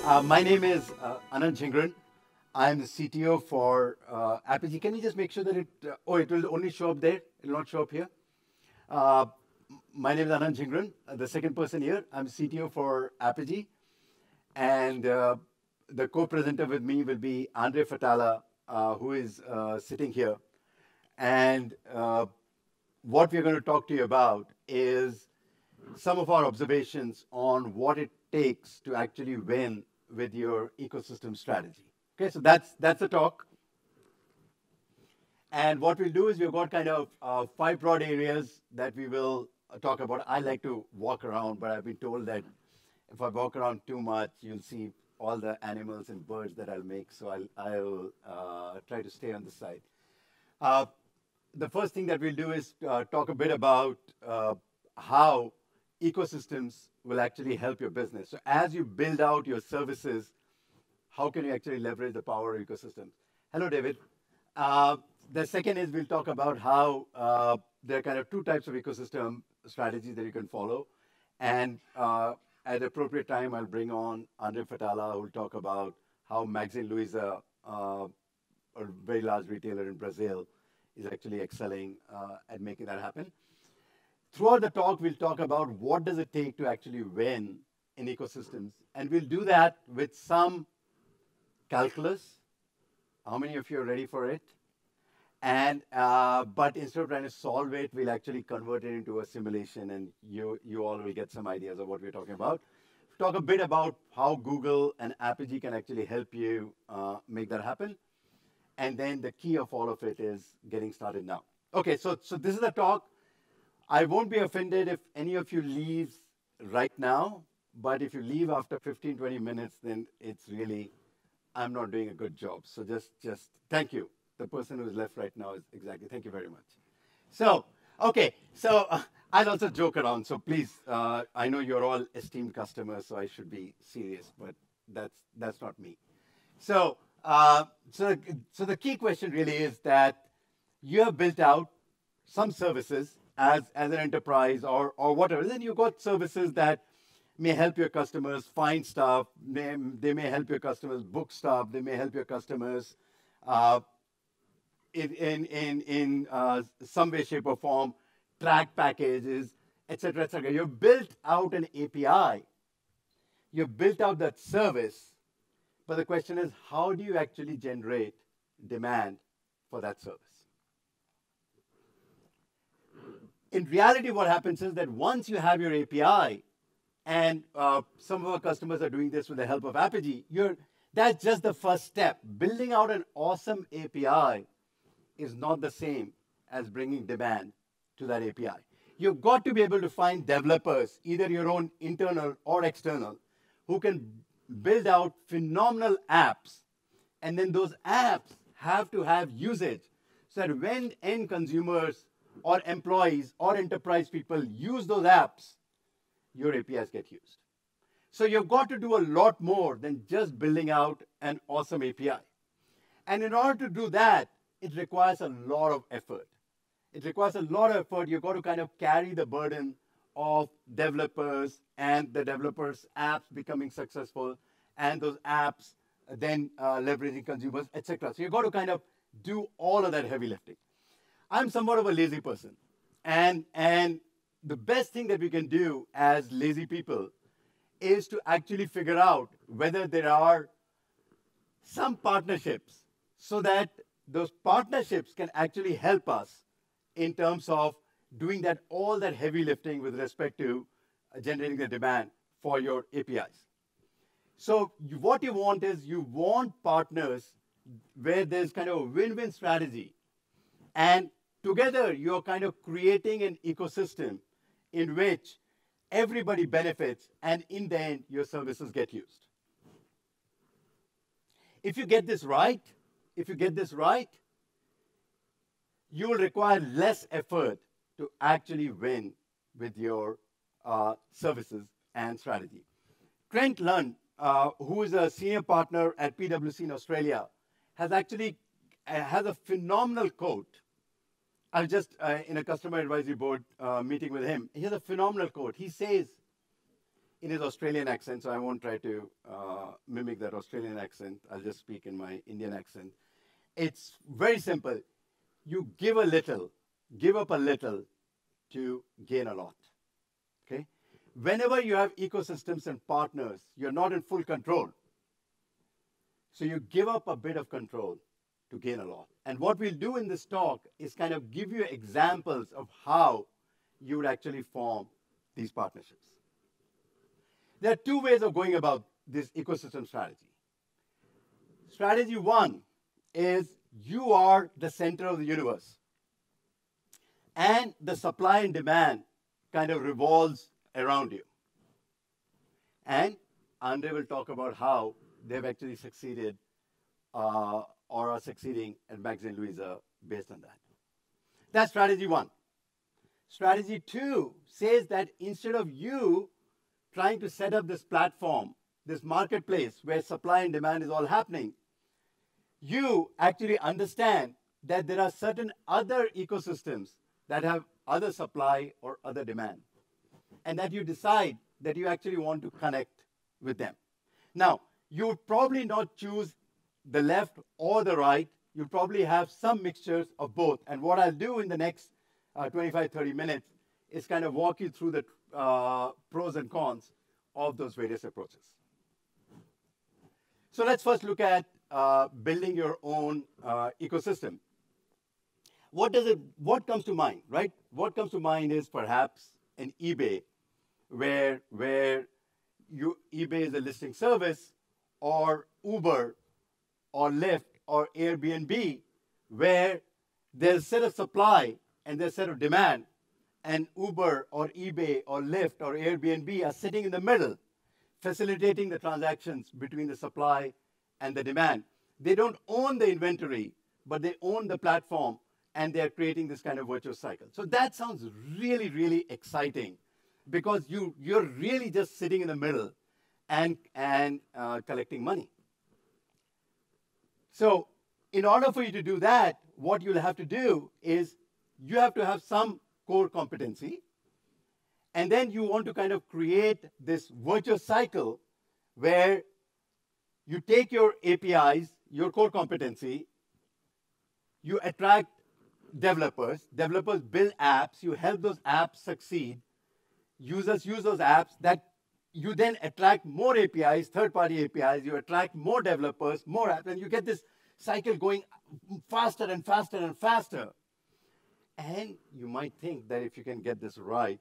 My name is Anand Jhingran. I'm the CTO for Apogee. Can you just make sure that it will only show up there? It will not show up here. Uh, my name is Anand Jhingran, the second person here. I'm CTO for Apogee. And the co-presenter with me will be Andre Fatala, who is sitting here. And what we're going to talk to you about is some of our observations on what it takes to actually win with your ecosystem strategy. Okay, so that's the talk. And what we'll do is we've got kind of 5 broad areas that we will talk about. I like to walk around, but I've been told that if I walk around too much, you'll see all the animals and birds that I'll make. So I'll try to stay on the side. The first thing that we'll do is talk a bit about how ecosystems will actually help your business. So as you build out your services, how can you actually leverage the power of ecosystems? Hello, David. The second is we'll talk about how there are kind of 2 types of ecosystem strategies that you can follow. And at the appropriate time, I'll bring on Andre Fatala, who will talk about how Magazine Luiza, a very large retailer in Brazil, is actually excelling at making that happen. Throughout the talk, we'll talk about what does it take to actually win in ecosystems. And we'll do that with some calculus. How many of you are ready for it? And but instead of trying to solve it, we'll actually convert it into a simulation, and you all will get some ideas of what we're talking about. Talk a bit about how Google and Apogee can actually help you make that happen. And then the key of all of it is getting started now. Okay, so this is the talk. I won't be offended if any of you leaves right now, but if you leave after 15, 20 minutes, then it's really, I'm not doing a good job. So just thank you. The person who is left right now is exactly, thank you very much. So, okay, so I'll also joke around. So please, I know you're all esteemed customers, so I should be serious, but that's not me. So, so the key question really is that you have built out some services as an enterprise or whatever. Then you've got services that may help your customers find stuff. They may help your customers book stuff. They may help your customers in some way, shape, or form track packages, etc., etc. You've built out an API. You've built out that service. But the question is, how do you actually generate demand for that service? In reality, what happens is that once you have your API, and some of our customers are doing this with the help of Apogee, that's just the first step. Building out an awesome API is not the same as bringing demand to that API. You've got to be able to find developers, either your own internal or external, who can build out phenomenal apps. And then those apps have to have usage so that when end consumers or employees or enterprise people use those apps, your APIs get used. So you've got to do a lot more than just building out an awesome API. And in order to do that, it requires a lot of effort. It requires a lot of effort. You've got to kind of carry the burden of developers and the developers' apps becoming successful and those apps then leveraging consumers, etc. So you've got to kind of do all of that heavy lifting. I'm somewhat of a lazy person. And the best thing that we can do as lazy people is to actually figure out whether there are some partnerships so that those partnerships can actually help us in terms of doing all that heavy lifting with respect to generating the demand for your APIs. So what you want is you want partners where there's kind of a win-win strategy. And together, you're kind of creating an ecosystem in which everybody benefits, and in the end, your services get used. If you get this right, you will require less effort to actually win with your services and strategy. Trent Lund, who is a senior partner at PwC in Australia, has a phenomenal quote. I was just, in a customer advisory board meeting with him. He has a phenomenal quote. He says, in his Australian accent, so I won't try to mimic that Australian accent. I'll just speak in my Indian accent. It's very simple. You give a little, give up a little to gain a lot. Okay? Whenever you have ecosystems and partners, you're not in full control. So you give up a bit of control to gain a lot. And what we'll do in this talk is kind of give you examples of how you would actually form these partnerships. There are two ways of going about this ecosystem strategy. Strategy one is you are the center of the universe. And the supply and demand kind of revolves around you. And Andre will talk about how they've actually succeeded or are succeeding at Magazine Luiza based on that. That's strategy one. Strategy two says that instead of you trying to set up this platform, this marketplace where supply and demand is all happening, you actually understand that there are certain other ecosystems that have other supply or other demand, and that you decide that you actually want to connect with them. Now, you would probably not choose the left or the right. You'll probably have some mixtures of both. And what I'll do in the next 25, 30 minutes is kind of walk you through the pros and cons of those various approaches. So let's first look at building your own ecosystem. What comes to mind, right? What comes to mind is perhaps an eBay, where eBay is a listing service, or Uber, or Lyft, or Airbnb, where there's a set of supply and there's a set of demand, and Uber or eBay or Lyft or Airbnb are sitting in the middle, facilitating the transactions between the supply and the demand. They don't own the inventory, but they own the platform, and they're creating this kind of virtuous cycle. So that sounds really, really exciting, because you're really just sitting in the middle and collecting money. So in order for you to do that, what you'll have to do is you have to have some core competency, and then you want to kind of create this virtuous cycle where you take your APIs, your core competency, you attract developers build apps, you help those apps succeed, users use those apps, that you then attract more APIs, third-party APIs, you attract more developers, more apps, and you get this cycle going faster and faster and faster. And you might think that if you can get this right,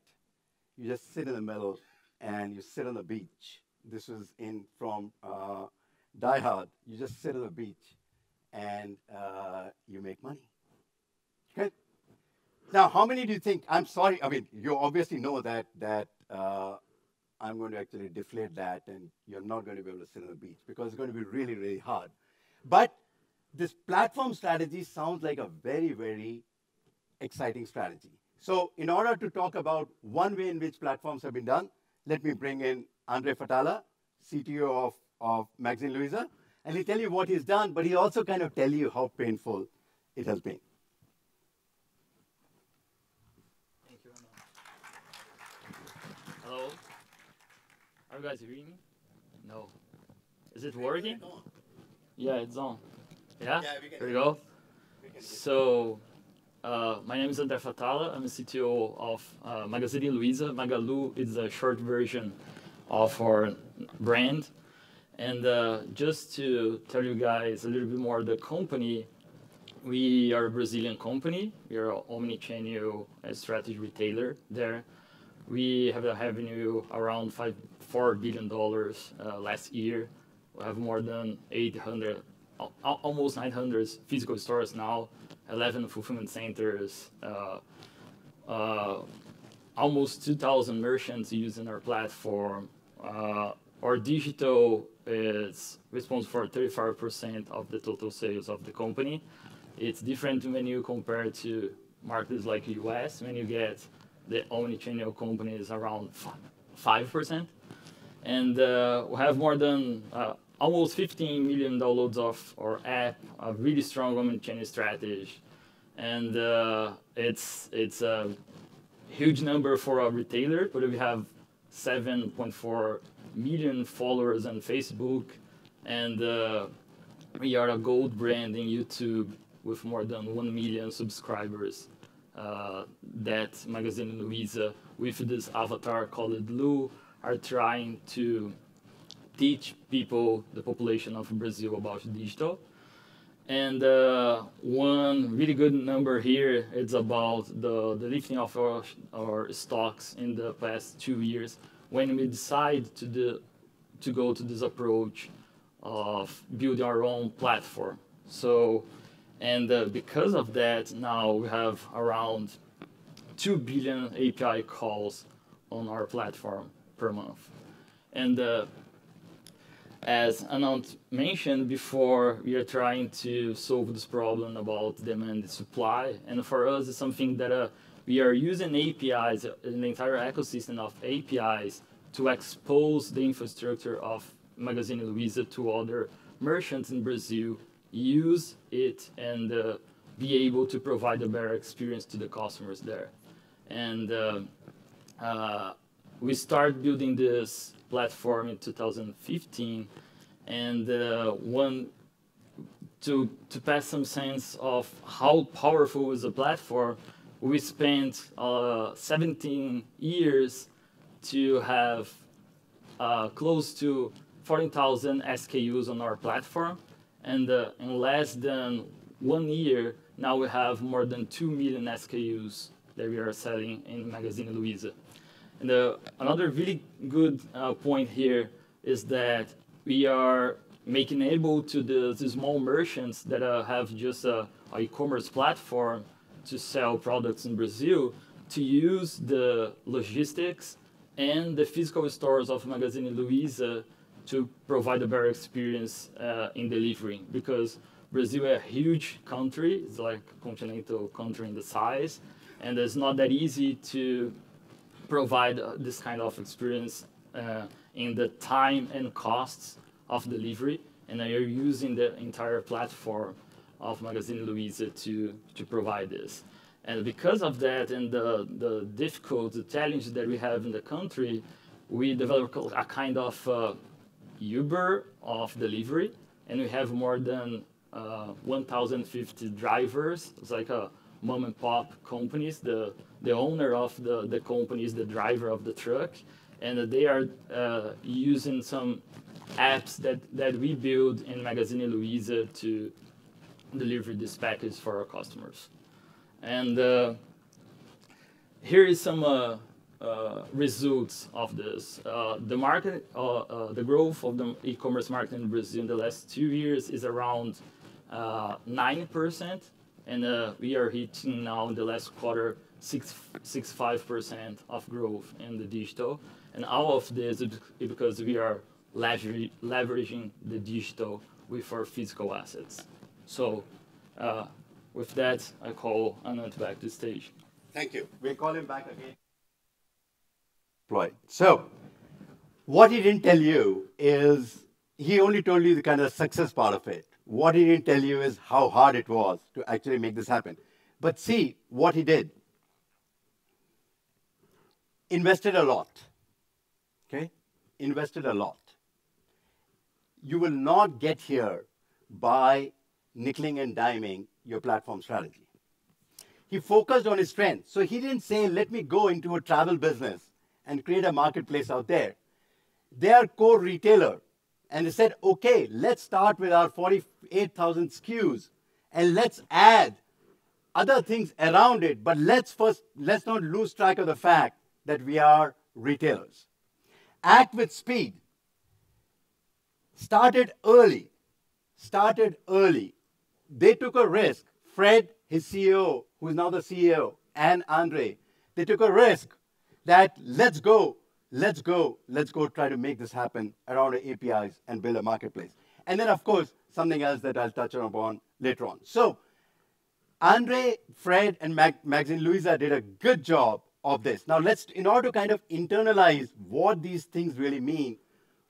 you just sit in the middle and you sit on the beach. This was from Die Hard. You just sit on the beach and you make money. Okay? Now, how many do you think, I'm sorry, I mean, you obviously know that I'm going to actually deflate that, and you're not going to be able to sit on the beach, because it's going to be really, really hard. But this platform strategy sounds like a very, very exciting strategy. So in order to talk about one way in which platforms have been done, let me bring in Andre Fatala, CTO of Magazine Luiza, and he'll tell you what he's done, but he'll also kind of tell you how painful it has been. Thank you, Anna. Hello? Are you guys hearing me? No. Is it working? Yeah, it's on. Yeah? Here we go. So, my name is Andre Fatala. I'm the CTO of Magazine Luiza. Magalu is a short version of our brand. And just to tell you guys a little bit more, the company, we are a Brazilian company. We are an omni-channel strategy retailer there. We have a revenue around $4 billion last year. We have more than 800, almost 900 physical stores now, 11 fulfillment centers, almost 2,000 merchants using our platform. Our digital is responsible for 35% of the total sales of the company. It's different when you compare to markets like the US, when you get the omni-channel companies around 5%. And we have more than almost 15 million downloads of our app, a really strong omni-channel strategy. And it's a huge number for a retailer, but we have 7.4 million followers on Facebook, and we are a gold brand in YouTube with more than 1 million subscribers. That magazine Luiza, with this avatar called Lu, are trying to teach people, the population of Brazil, about digital. And one really good number here is about the lifting of our stocks in the past 2 years when we decide to go to this approach of building our own platform. So, and because of that, now we have around 2 billion API calls on our platform per month. And as Anant mentioned before, we are trying to solve this problem about demand and supply. And for us, it's something that we are using APIs, an entire ecosystem of APIs, to expose the infrastructure of Magazine Luiza to other merchants in Brazil, use it, and be able to provide a better experience to the customers there. And we started building this platform in 2015, and to pass some sense of how powerful is the platform, we spent 17 years to have close to 40,000 SKUs on our platform, and in less than 1 year, now we have more than 2 million SKUs that we are selling in Magazine Luiza. And another really good point here is that we are making able to the small merchants that have just a e-commerce platform to sell products in Brazil to use the logistics and the physical stores of Magazine Luiza to provide a better experience in delivering. Because Brazil is a huge country, it's like a continental country in the size, and it's not that easy to provide this kind of experience in the time and costs of delivery, and they are using the entire platform of Magazine Luiza to provide this. And because of that and the challenge that we have in the country, we developed a kind of Uber of delivery, and we have more than 1,050 drivers. It's like a mom and pop companies. The owner of the company is the driver of the truck, and they are using some apps that we build in Magazine Luiza to deliver this package for our customers. And here is some results of this. The market, the growth of the e-commerce market in Brazil in the last 2 years is around 9%, and we are hitting now in the last quarter 65% of growth in the digital. And all of this is because we are leveraging the digital with our physical assets. So with that, I call Anant back to the stage. Thank you. We'll call him back again. So what he didn't tell you is, he only told you the kind of success part of it. What he didn't tell you is how hard it was to actually make this happen. But see what he did. Invested a lot. Okay? Invested a lot. You will not get here by nickeling and diming your platform strategy. He focused on his strengths. So he didn't say, let me go into a travel business and create a marketplace out there. They are core retailer. And they said, okay, let's start with our 48,000 SKUs and let's add other things around it. But let's not lose track of the fact that we are retailers. Act with speed. Started early. They took a risk. Fred, his CEO, who is now the CEO, and Andre, they took a risk that let's go try to make this happen around the APIs and build a marketplace. And then, of course, something else that I'll touch upon later on. So Andre, Fred, and Magazine Luiza did a good job of this. Now, in order to kind of internalize what these things really mean,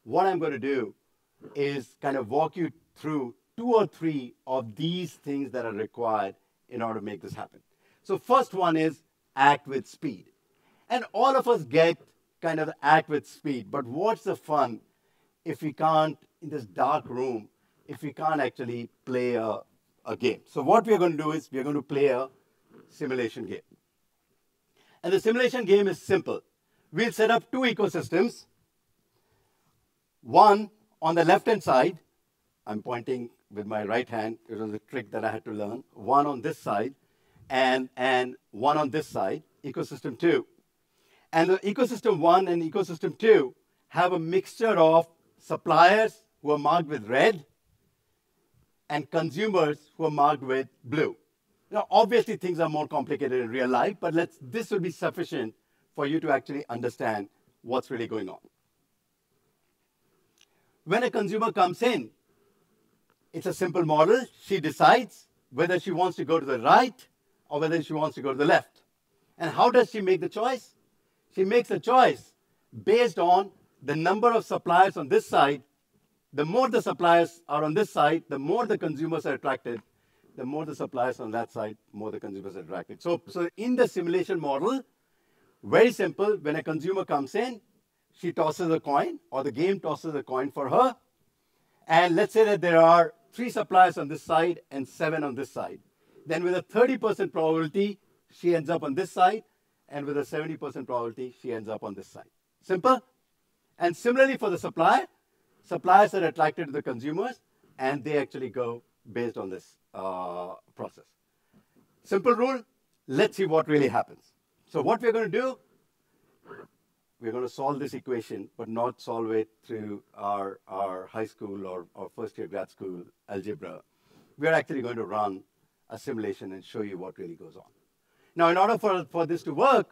what I'm going to do is kind of walk you through 2 or 3 of these things that are required in order to make this happen. So first one is act with speed. And all of us get kind of act with speed. But what's the fun if we can't, in this dark room, if we can't actually play a game? So what we're going to do is we're going to play a simulation game. And the simulation game is simple. We'll set up two ecosystems. One on the left-hand side, I'm pointing with my right hand. It was a trick that I had to learn. One on this side and one on this side, ecosystem 2. And the ecosystem 1 and ecosystem 2 have a mixture of suppliers who are marked with red and consumers who are marked with blue. Now, obviously, things are more complicated in real life, but this will be sufficient for you to actually understand what's really going on. When a consumer comes in, it's a simple model. She decides whether she wants to go to the right or whether she wants to go to the left. And how does she make the choice? She makes a choice based on the number of suppliers on this side. The more the suppliers are on this side, the more the consumers are attracted. The more the suppliers on that side, more the consumers are attracted. So in the simulation model, very simple, when a consumer comes in, she tosses a coin, or the game tosses a coin for her. And let's say that there are 3 suppliers on this side and 7 on this side. Then with a 30% probability, she ends up on this side. And with a 70% probability, she ends up on this side. Simple. And similarly for the supplier, suppliers are attracted to the consumers, and they actually go based on this process. Simple rule. Let's see what really happens. So what we're going to do, we're going to solve this equation, but not solve it through our high school or first-year grad school algebra. We're actually going to run a simulation and show you what really goes on. Now, in order for this to work,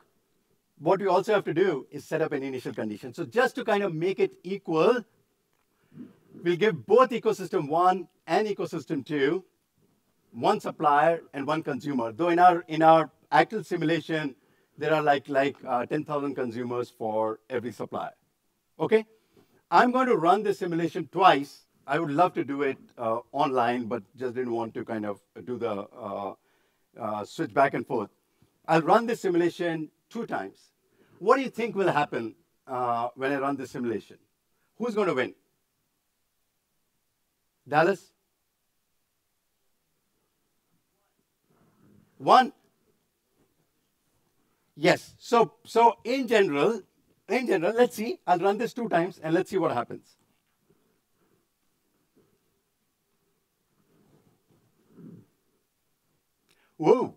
what we also have to do is set up an initial condition. So just to kind of make it equal, we'll give both ecosystem 1 and ecosystem 2 one supplier and one consumer. Though in our actual simulation, there are like 10,000 consumers for every supplier. Okay? I'm going to run this simulation twice. I would love to do it online, but just didn't want to kind of do the switch back and forth. I'll run this simulation 2 times. What do you think will happen when I run this simulation? Who's going to win? Dallas? 1? Yes. So in general, let's see. I'll run this 2 times and let's see what happens. Whoa.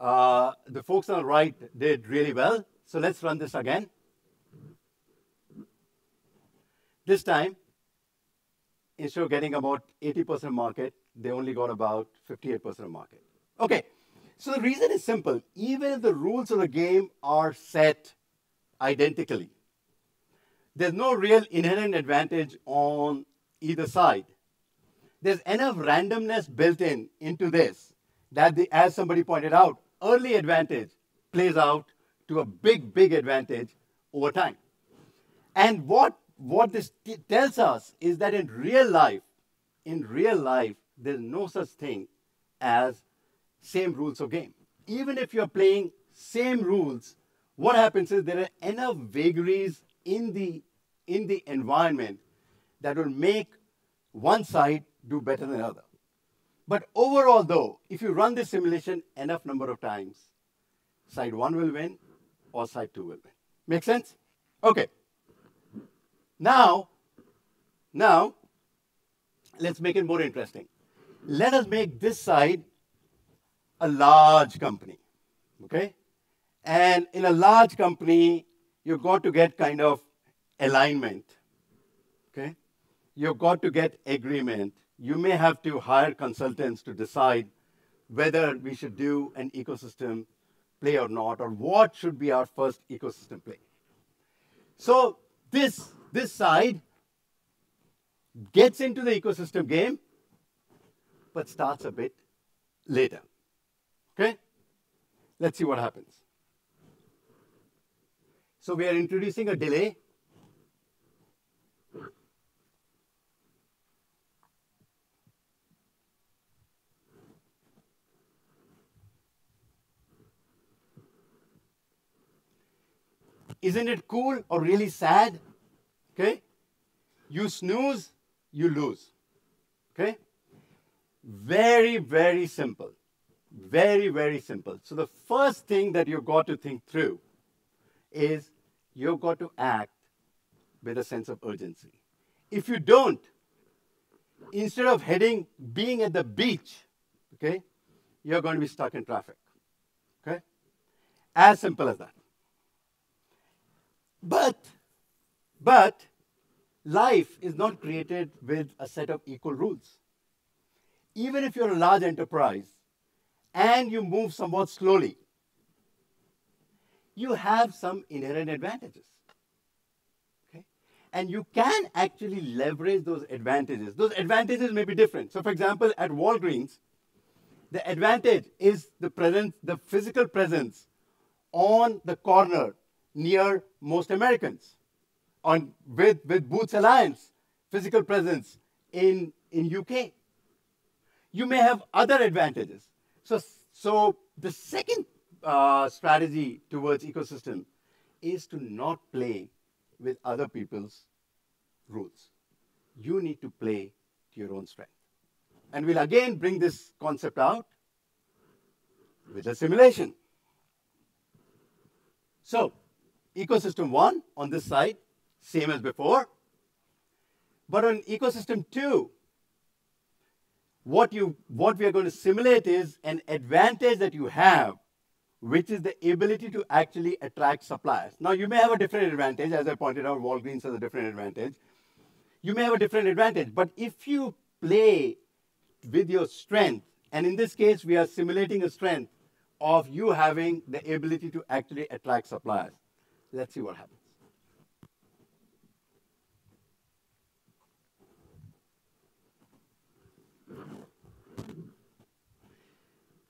The folks on the right did really well. So let's run this again. This time, instead of getting about 80% market, they only got about 58% of market. Okay, so the reason is simple. Even if the rules of the game are set identically, there's no real inherent advantage on either side. There's enough randomness built into this that, as somebody pointed out, early advantage plays out to a big advantage over time. And what this tells us is that in real life, there's no such thing as same rules of game. Even if you're playing same rules, what happens is there are enough vagaries in the environment that will make one side do better than the other. But overall, though, if you run this simulation enough number of times, side 1 will win or side 2 will win. Make sense? Okay. Now, let's make it more interesting. Let us make this side a large company, okay? And in a large company, you've got to get kind of alignment, okay? You've got to get agreement. You may have to hire consultants to decide whether we should do an ecosystem play or not, or what should be our first ecosystem play. So this side gets into the ecosystem game, but starts a bit later. Okay? Let's see what happens. So we are introducing a delay. Isn't it cool or really sad? Okay? You snooze, you lose. Okay? Very, very simple. Very, very simple. So the first thing that you've got to think through is you've got to act with a sense of urgency. If you don't, instead of being at the beach, okay, you're going to be stuck in traffic. Okay? As simple as that. But life is not created with a set of equal rules. Even if you're a large enterprise and you move somewhat slowly, you have some inherent advantages. Okay? And you can actually leverage those advantages. Those advantages may be different. So for example, at Walgreens, the advantage is the physical presence on the corner near most Americans. With Boots Alliance, physical presence in UK. You may have other advantages. So the second strategy towards ecosystem is to not play with other people's rules. You need to play to your own strength. And we'll again bring this concept out with a simulation. So, ecosystem 1 on this side, same as before. But on ecosystem 2, what we are going to simulate is an advantage that you have, which is the ability to actually attract suppliers. Now, you may have a different advantage. As I pointed out, Walgreens has a different advantage. You may have a different advantage. But if you play with your strength, and in this case, we are simulating a strength of you having the ability to actually attract suppliers. Let's see what happens.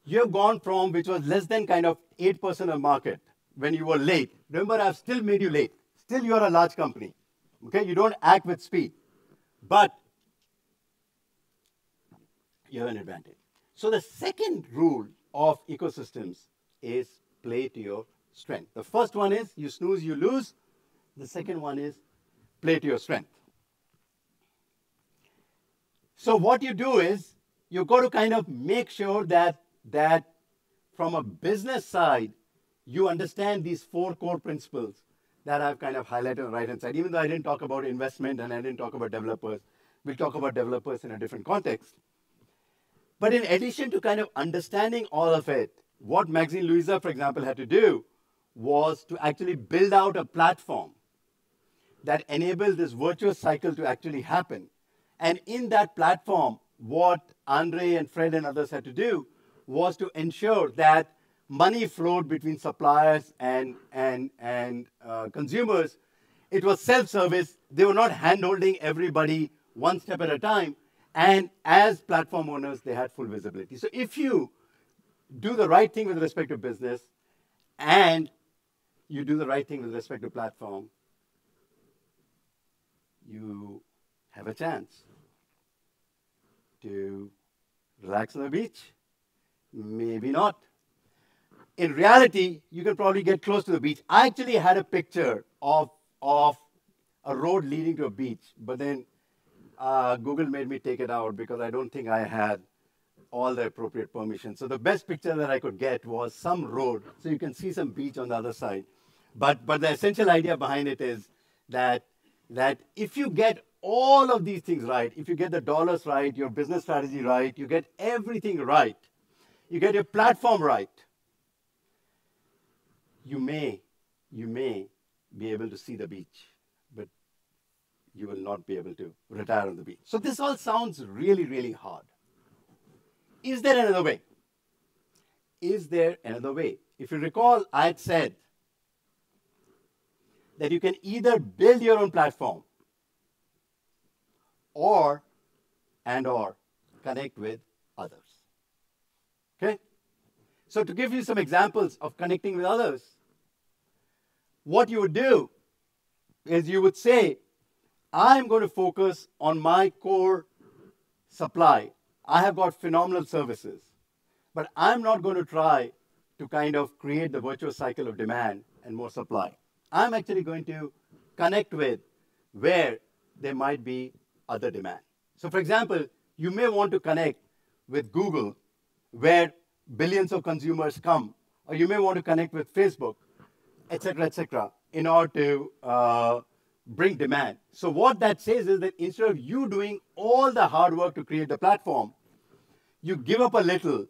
You have gone from, which was less than kind of 8% of market when you were late. Remember, I've still made you late. Still, you are a large company. Okay, you don't act with speed. But you have an advantage. So the second rule of ecosystems is play to your strength. The first one is you snooze, you lose. The second one is play to your strength. So what you do is you've got to kind of make sure that from a business side, you understand these 4 core principles that I've kind of highlighted on the right-hand side. Even though I didn't talk about investment and I didn't talk about developers, we'll talk about developers in a different context. But in addition to kind of understanding all of it, what Maxine Luiza, for example, had to do was to actually build out a platform that enabled this virtuous cycle to actually happen. And in that platform, what Andre and Fred and others had to do was to ensure that money flowed between suppliers and consumers. It was self-service. They were not hand-holding everybody one step at a time. And as platform owners, they had full visibility. So if you do the right thing with respect to business and you do the right thing with respect to platform, you have a chance to relax on the beach. Maybe not. In reality, you can probably get close to the beach. I actually had a picture of a road leading to a beach, but then Google made me take it out because I don't think I had all the appropriate permissions. So the best picture that I could get was some road, so you can see some beach on the other side. But the essential idea behind it is that if you get all of these things right, if you get the dollars right, your business strategy right, you get everything right, you get your platform right, you may be able to see the beach, but you will not be able to retire on the beach. So this all sounds really, really hard. Is there another way? Is there another way? If you recall, I had said that you can either build your own platform or connect with others. Okay? So to give you some examples of connecting with others, what you would do is you would say, I'm going to focus on my core supply. I have got phenomenal services, but I'm not going to try to kind of create the virtuous cycle of demand and more supply. I'm actually going to connect with where there might be other demand. So for example, you may want to connect with Google, where billions of consumers come, or you may want to connect with Facebook, et cetera, in order to bring demand. So what that says is that instead of you doing all the hard work to create the platform, you give up a little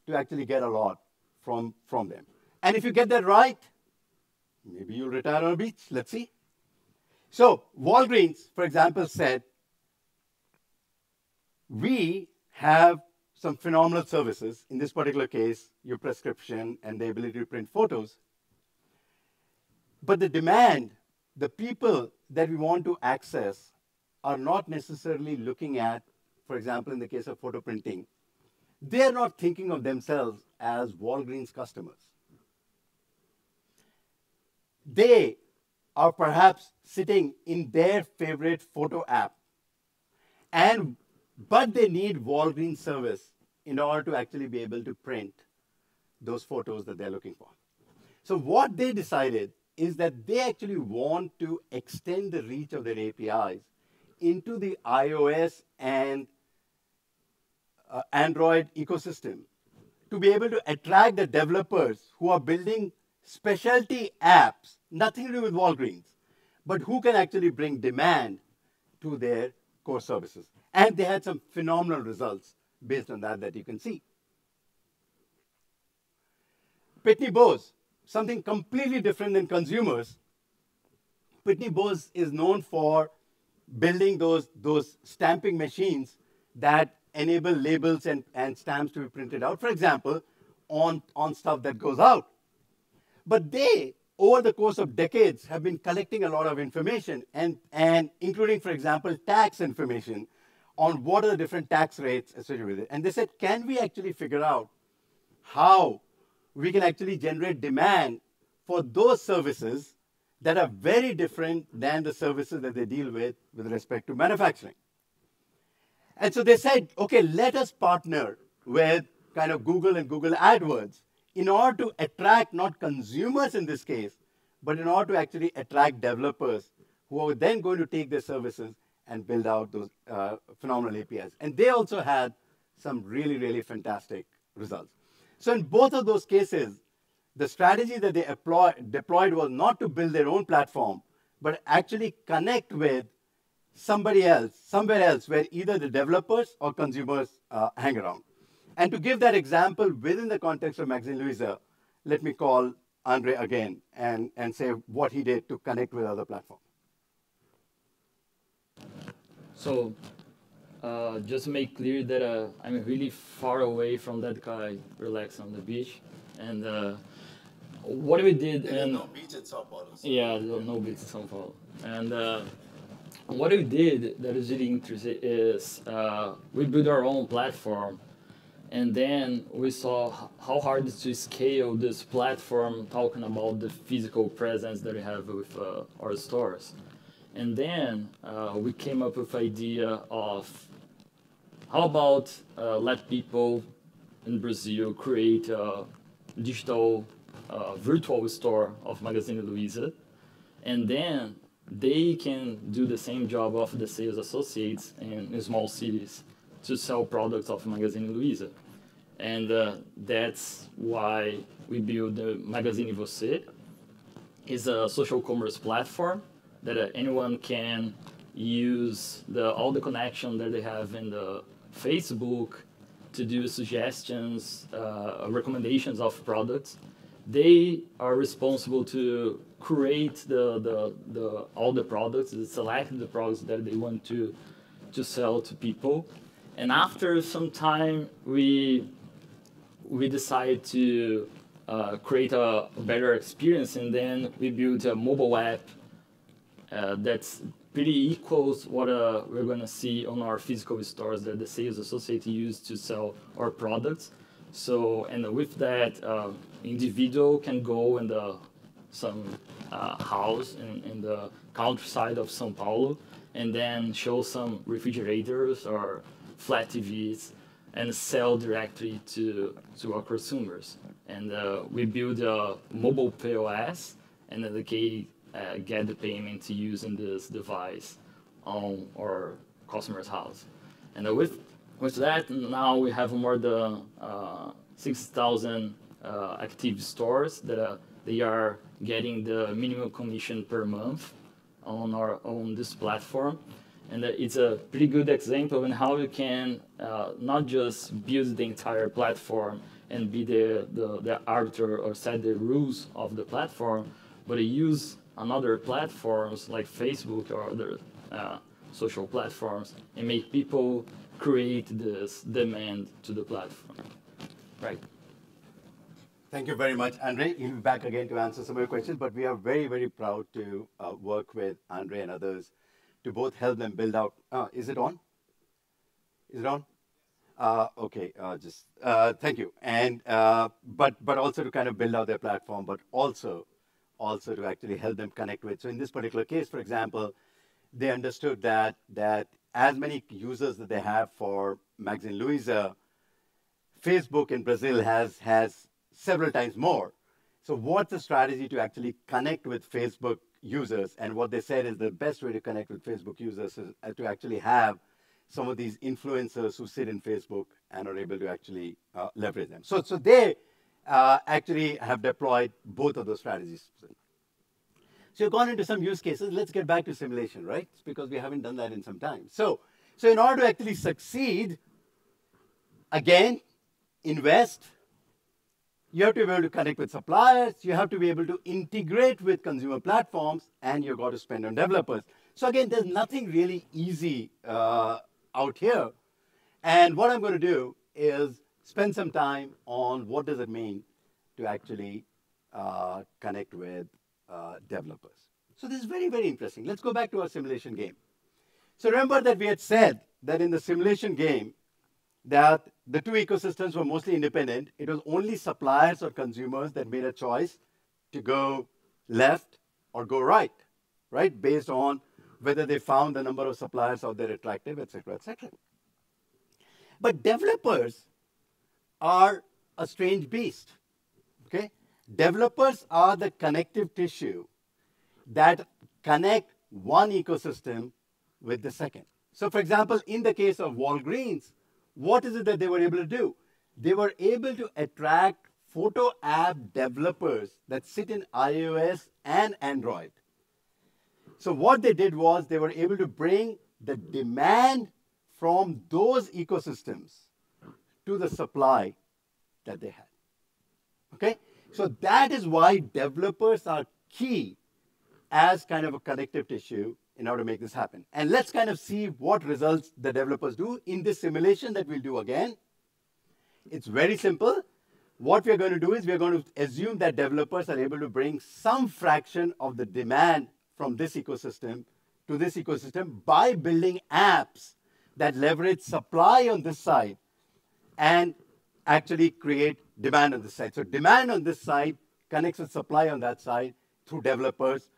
to actually get a lot from them. And if you get that right, maybe you'll retire on a beach. Let's see. So Walgreens, for example, said, we have some phenomenal services. In this particular case, your prescription and the ability to print photos. But the demand, the people that we want to access are not necessarily looking at, for example, in the case of photo printing, they're not thinking of themselves as Walgreens customers. They are perhaps sitting in their favorite photo app, but they need Walgreens service in order to actually be able to print those photos that they're looking for. So what they decided is that they actually want to extend the reach of their APIs into the iOS and Android ecosystem to be able to attract the developers who are building specialty apps, nothing to do with Walgreens, but who can actually bring demand to their core services. And they had some phenomenal results based on that you can see. Pitney Bowes, something completely different than consumers. Pitney Bowes is known for building those stamping machines that enable labels and stamps to be printed out, for example, on stuff that goes out. But they, over the course of decades, have been collecting a lot of information, and including, for example, tax information on what are the different tax rates associated with it. And they said, can we actually figure out how we can actually generate demand for those services that are very different than the services that they deal with respect to manufacturing? And so they said, okay, let us partner with kind of Google and Google AdWords in order to attract not consumers in this case, but in order to actually attract developers who are then going to take their services and build out those phenomenal APIs. And they also had some really, really fantastic results. So in both of those cases, the strategy that they deployed was not to build their own platform, but actually connect with somebody else, somewhere else, where either the developers or consumers hang around. And to give that example within the context of Magazine Luiza, let me call Andre again and say what he did to connect with other platforms. So just to make clear that I'm really far away from that guy relaxing on the beach. And what we did... There's no beach in Sao Paulo. So. Yeah, no beach in Sao Paulo. And what we did that is really interesting is we built our own platform, and then we saw how hard it is to scale this platform, talking about the physical presence that we have with our stores. And then we came up with the idea of how about let people in Brazil create a digital virtual store of Magazine Luiza, and then they can do the same job of the sales associates in small cities to sell products of Magazine Luiza. And that's why we built the Magazine PwC. It's a social commerce platform that anyone can use all the connection that they have in the Facebook to do suggestions, recommendations of products. They are responsible to create all the products, select the products that they want to sell to people. And after some time, we decided to create a better experience, and then we built a mobile app that's pretty equals what we're going to see on our physical stores that the sales associate use to sell our products. So, and with that, individual can go in some house in the countryside of São Paulo and then show some refrigerators or flat TVs and sell directly to our consumers. And we build a mobile POS, and get the payment using this device on our customer's house. And with that, now we have more than 6,000 active stores that they are getting the minimum commission per month on this platform. And it's a pretty good example in how you can not just build the entire platform and be the arbiter or set the rules of the platform, but use another platforms like Facebook or other social platforms and make people create this demand to the platform. Right. Thank you very much, Andre. He'll be back again to answer some of your questions, but we are very, very proud to work with Andre and others to both help them build out. Is it on? Is it on? Okay, thank you. And but also to kind of build out their platform, but also to actually help them connect with. So in this particular case, for example, they understood that as many users that they have for Magazine Luiza, Facebook in Brazil has several times more. So what's the strategy to actually connect with Facebook users? And what they said is the best way to connect with Facebook users is to actually have some of these influencers who sit in Facebook and are able to actually leverage them. So they actually have deployed both of those strategies. So you've gone into some use cases. Let's get back to simulation, right? It's because we haven't done that in some time. So in order to actually succeed, again, invest. You have to be able to connect with suppliers. You have to be able to integrate with consumer platforms, and you've got to spend on developers. So again, there's nothing really easy out here. And what I'm going to do is spend some time on what does it mean to actually connect with developers. So this is very, very interesting. Let's go back to our simulation game. So remember that we had said that in the simulation game, that the two ecosystems were mostly independent. It was only suppliers or consumers that made a choice to go left or go right, based on whether they found the number of suppliers out there attractive, et cetera, et cetera. But developers are a strange beast, okay? Developers are the connective tissue that connect one ecosystem with the second. So for example, in the case of Walgreens, what is it that they were able to do? They were able to attract photo app developers that sit in iOS and Android. So what they did was they were able to bring the demand from those ecosystems to the supply that they had. Okay? So that is why developers are key as kind of a connective tissue in order to make this happen. And let's kind of see what results the developers do in this simulation that we'll do again. It's very simple. What we're going to do is we're going to assume that developers are able to bring some fraction of the demand from this ecosystem to this ecosystem by building apps that leverage supply on this side and actually create demand on this side. So demand on this side connects with supply on that side through developers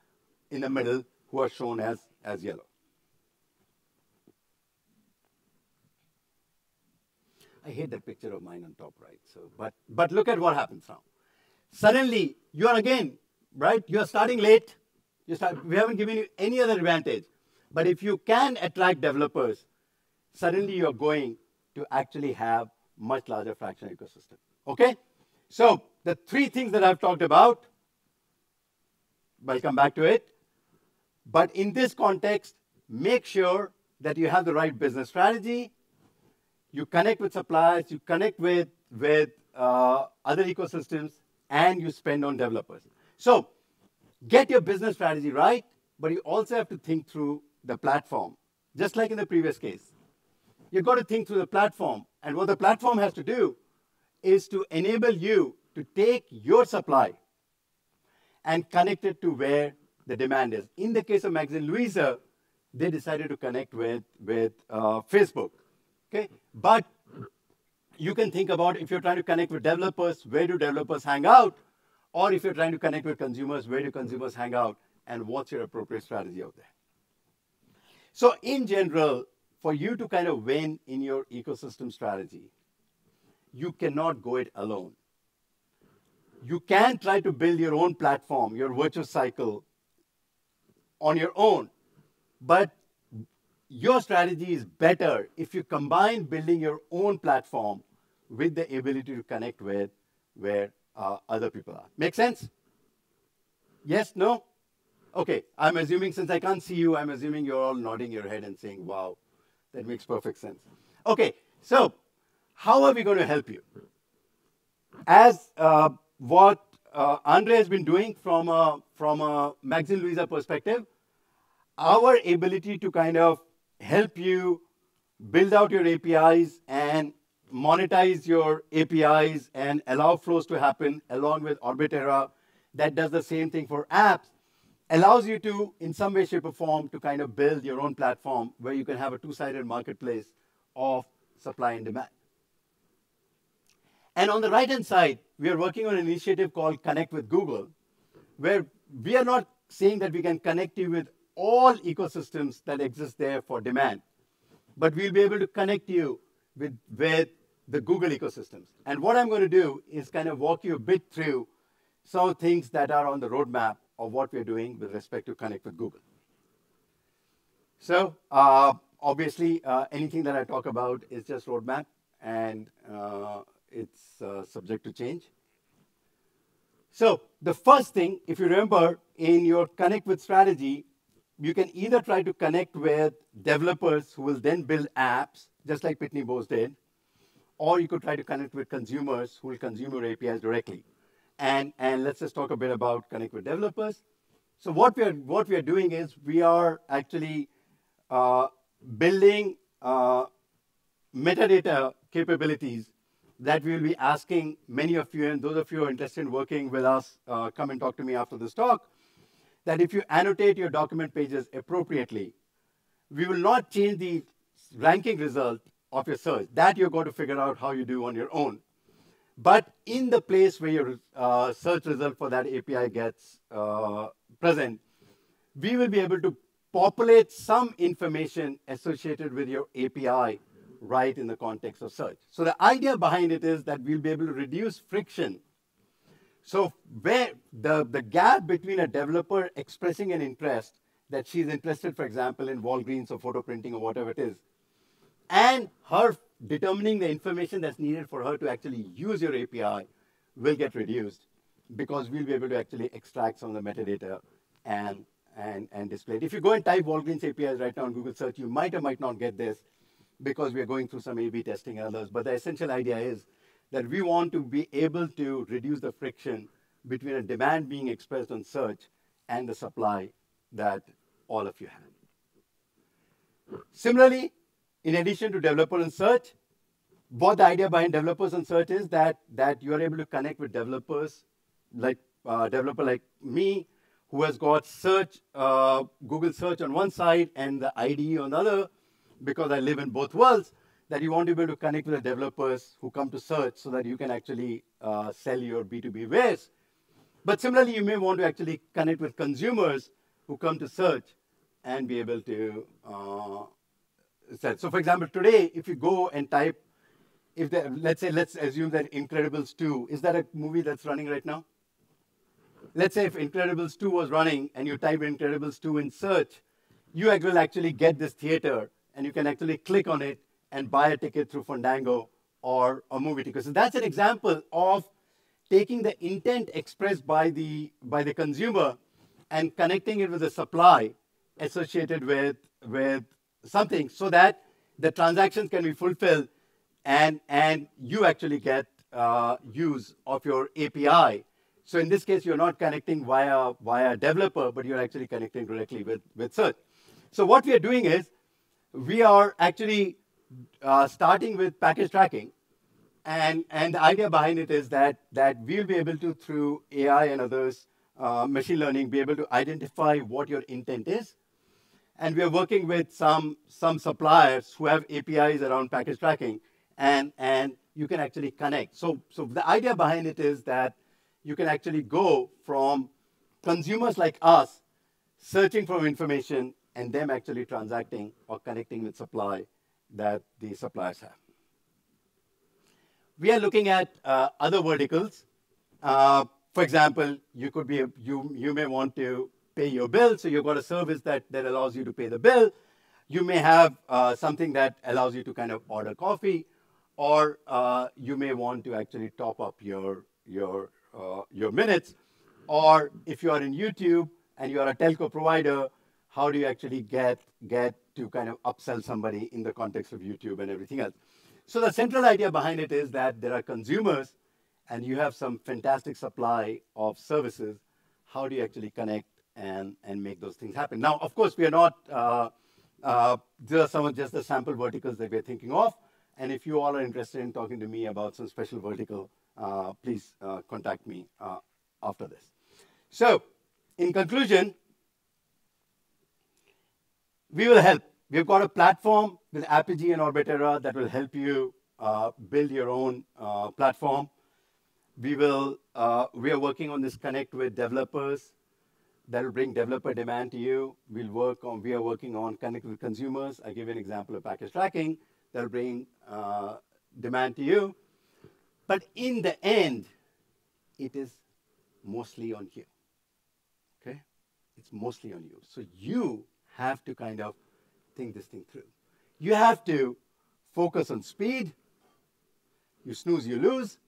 in the middle who are shown as yellow. I hate that picture of mine on top right. So, but look at what happens now. Suddenly, you are again, right? You are starting late. We haven't given you any other advantage. But if you can attract developers, suddenly you're going to actually have much larger fraction ecosystem. Okay? So the three things that I've talked about, I'll come back to it. But in this context, make sure that you have the right business strategy. You connect with suppliers, you connect with other ecosystems, and you spend on developers. So get your business strategy right, but you also have to think through the platform, just like in the previous case. You've got to think through the platform. And what the platform has to do is to enable you to take your supply and connect it to where the demand is. In the case of Magazine Luiza, they decided to connect with Facebook. Okay? But you can think about if you're trying to connect with developers, where do developers hang out? Or if you're trying to connect with consumers, where do consumers hang out? And what's your appropriate strategy out there? So in general, for you to kind of win in your ecosystem strategy, you cannot go it alone. You can try to build your own platform, your virtuous cycle, on your own. But your strategy is better if you combine building your own platform with the ability to connect with where other people are. Make sense? Yes? No? Okay. I'm assuming, since I can't see you, I'm assuming you're all nodding your head and saying, wow, that makes perfect sense. Okay. So how are we going to help you? As what Andre has been doing from a Magazine Luiza perspective, our ability to kind of help you build out your APIs and monetize your APIs and allow flows to happen along with Orbitera that does the same thing for apps, allows you to, in some way, shape, or form, to kind of build your own platform where you can have a two-sided marketplace of supply and demand. And on the right-hand side, we are working on an initiative called Connect with Google, where we are not saying that we can connect you with all ecosystems that exist there for demand, but we'll be able to connect you with the Google ecosystems. And what I'm going to do is kind of walk you a bit through some things that are on the roadmap of what we're doing with respect to Connect with Google. So obviously, anything that I talk about is just roadmap, and it's subject to change. So the first thing, if you remember, in your Connect with strategy, you can either try to connect with developers who will then build apps, just like Pitney Bowes did, or you could try to connect with consumers who will consume your APIs directly. And let's just talk a bit about Connect with developers. So what we are doing is we are actually building metadata capabilities that we will be asking many of you, and those of you who are interested in working with us, come and talk to me after this talk, that if you annotate your document pages appropriately, we will not change the ranking result of your search. That you're going to figure out how you do on your own. But in the place where your search result for that API gets present, we will be able to populate some information associated with your API right in the context of search. So the idea behind it is that we'll be able to reduce friction. So where the gap between a developer expressing an interest that she's interested, for example, in Walgreens or photo printing or whatever it is, and her determining the information that's needed for her to actually use your API will get reduced, because we'll be able to actually extract some of the metadata and display it. If you go and type Walgreens APIs right now on Google search, you might or might not get this, because we are going through some A/B testing and others. But the essential idea is that we want to be able to reduce the friction between a demand being expressed on search and the supply that all of you have. Similarly, in addition to developer and search, what the idea behind developers and search is that you are able to connect with developers, like developer like me, who has got search, Google search on one side and the IDE on the other, because I live in both worlds, that you want to be able to connect with the developers who come to search so that you can actually sell your B2B wares. But similarly, you may want to actually connect with consumers who come to search and be able to sell. So for example, today, if you go and type, let's assume that Incredibles 2, is that a movie that's running right now? Let's say if Incredibles 2 was running and you type Incredibles 2 in search, you will actually get this theater, and you can actually click on it and buy a ticket through Fandango or a movie ticket. So that's an example of taking the intent expressed by the consumer and connecting it with the supply associated with something, so that the transactions can be fulfilled and you actually get use of your API. So in this case, you're not connecting via developer, but you're actually connecting directly with search. So what we are doing is we are actually starting with package tracking. And the idea behind it is that we'll be able to, through AI and others, machine learning, be able to identify what your intent is. And we are working with some suppliers who have APIs around package tracking, and you can actually connect. So the idea behind it is that you can actually go from consumers like us searching for information and them actually transacting or connecting with supply that the suppliers have. We are looking at other verticals. For example, you may want to pay your bill. So you've got a service that allows you to pay the bill. You may have something that allows you to kind of order coffee, or you may want to actually top up your minutes. Or if you are in YouTube and you are a telco provider, how do you actually get to kind of upsell somebody in the context of YouTube and everything else? So the central idea behind it is that there are consumers and you have some fantastic supply of services. How do you actually connect and make those things happen? Now, of course, we are not, these are some of just the sample verticals that we're thinking of. And if you all are interested in talking to me about some special vertical, please contact me after this. So, in conclusion, we will help. We've got a platform with Apigee and Orbitera that will help you build your own platform. We are working on this connect with developers that will bring developer demand to you. We are working on connect with consumers. I give you an example of package tracking that will bring demand to you. But in the end, it is mostly on you. Okay? It's mostly on you. So you have to kind of think this thing through. You have to focus on speed. You snooze, you lose.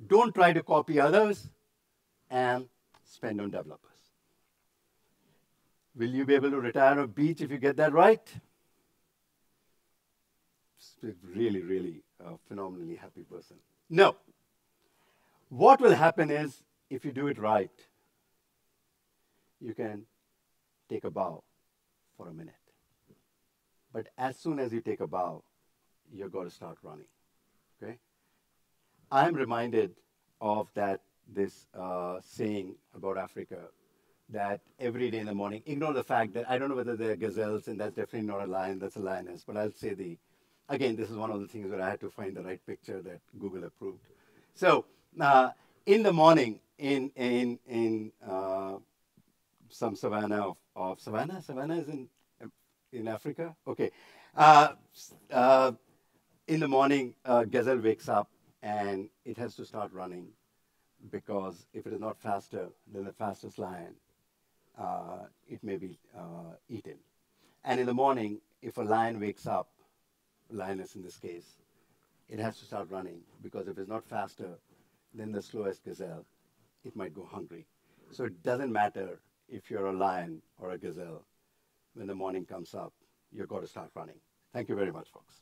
Don't try to copy others, and spend on developers. Will you be able to retire on a beach if you get that right? Really, really phenomenally happy person. No. What will happen is, if you do it right, you can take a bow for a minute. But as soon as you take a bow, you've got to start running. Okay? I'm reminded of this saying about Africa, that every day in the morning, ignore the fact that I don't know whether they're gazelles, and that's definitely not a lion, that's a lioness, but I'll say again, this is one of the things where I had to find the right picture that Google approved. So, in the morning, in some savannah of savannah is in Africa? Okay. In the morning, gazelle wakes up and it has to start running, because if it is not faster than the fastest lion, it may be eaten. And in the morning, if a lion wakes up, lioness in this case, it has to start running, because if it's not faster than the slowest gazelle, it might go hungry. So it doesn't matter if you're a lion or a gazelle. When the morning comes up, you've got to start running. Thank you very much, folks.